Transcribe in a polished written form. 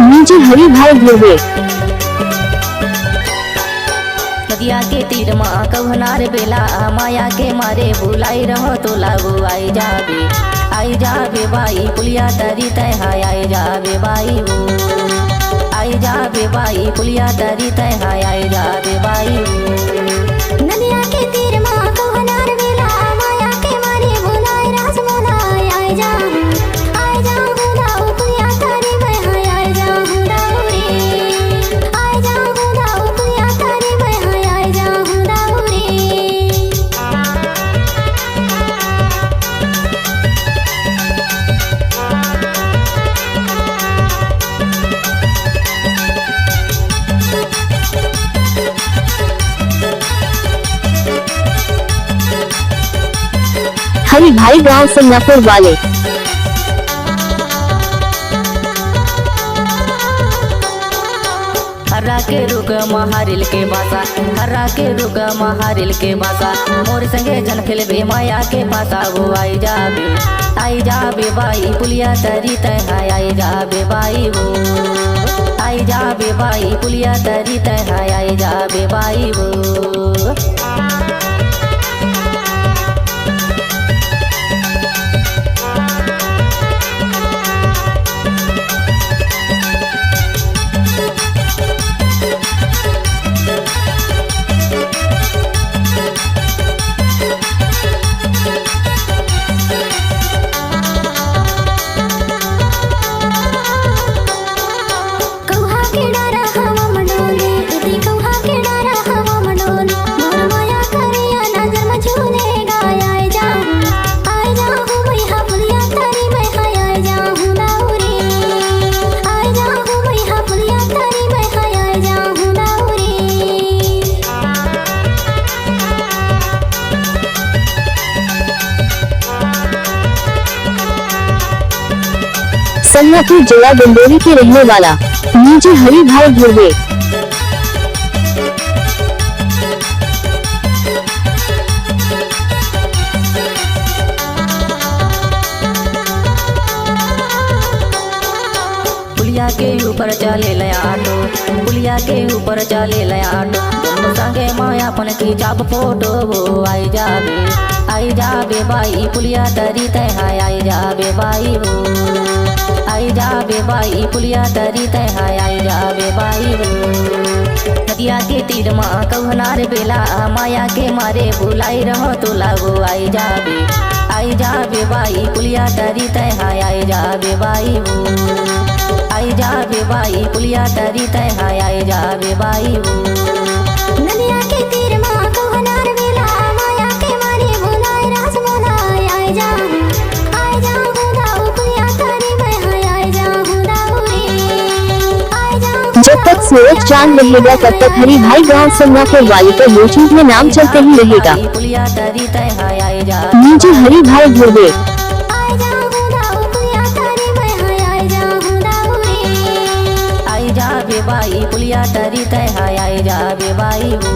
नीचे हरि भाई ध्रुवे। नदिया के तीर माँ कहनार बेला माया के मारे बुलाई रहो तो लागो आई जाबे बाई पुलिया तरी तय आई जाबे बाई वो आई जाबे बाई पुलिया तरी तय आई जाबे बाई वो। नदिया के तीर माँ कहनार बेला माया के मारे बुलाई रास मोलाई आई जा हुदाऊ पुलिया तरी मैं आई जा हुदाऊ रे आई जा हुदाऊ पुलिया तरी मैं आई जा हुदाऊ रे। हरि भाई गांव सिंगापुर वाले। हर्रा के रुक महारिल के बासा हर्रा के रुक महारिल के बासा मोर संगे जन खेलबे माया के पासा वो आई जाबे बाई पुलिया तरी तय आई जाबे बाई वो आई जाबे बाई पुलिया तरी तय आई जाबे बाई वो। कौहा के डारा हवा मंडोले इतनी कौहा के डारा हवा मंडोले मोर माया करिया नजर में झूलेगा आई जा हूँ मैया पुलिया तरी मैं आई जा हूँ दाऊरे आई जा हूँ मैया पुलिया तरी मैं आई जा हूँ दाऊरे। सन्नापुर जिला डिंडोरी के रहने वाला। नीचे हरि भाई ध्रुवे। पुलिया के ऊपर चले लया आटो पुलिया के ऊपर चले लया आटो दोनों संगे माया पन की चाप फोटो वो आई जाबे बाई पुलिया तरी तय आई जाबे बाई वो आई जाबे बाई पुलिया तरी तय आई जाबे बाई वो। नदिया के तीर माँ कहनार बेला माया के मारे बुलाई रहो तो लागो आई जाबे बाई पुलिया तरी तय आई जाबे बाई वो आई जाबे बाई पुलिया तरी तय आई जाबे बाई वो। नदिया के तीर माँ कहनार बेला माया के मारे बुलाई रास मोलाई आई जा हुदाऊ पुलिया तरी मैं आई जा हुदाऊ रे आई जा। जब तक सूरज चांद रहेगा तब तक हरि भाई गांव सिंगापुर वाले का यूट्यूब में नाम चलते ही रहेगा। पुलिया तरी तय आई जा नीचे हरि भाई ध्रुवे। आई जा हुदाऊ पुलिया तरी मैं आई जा हुदाऊ रे आई जाबे बाई पुलिया तरी तय आई जाबे बाई वो।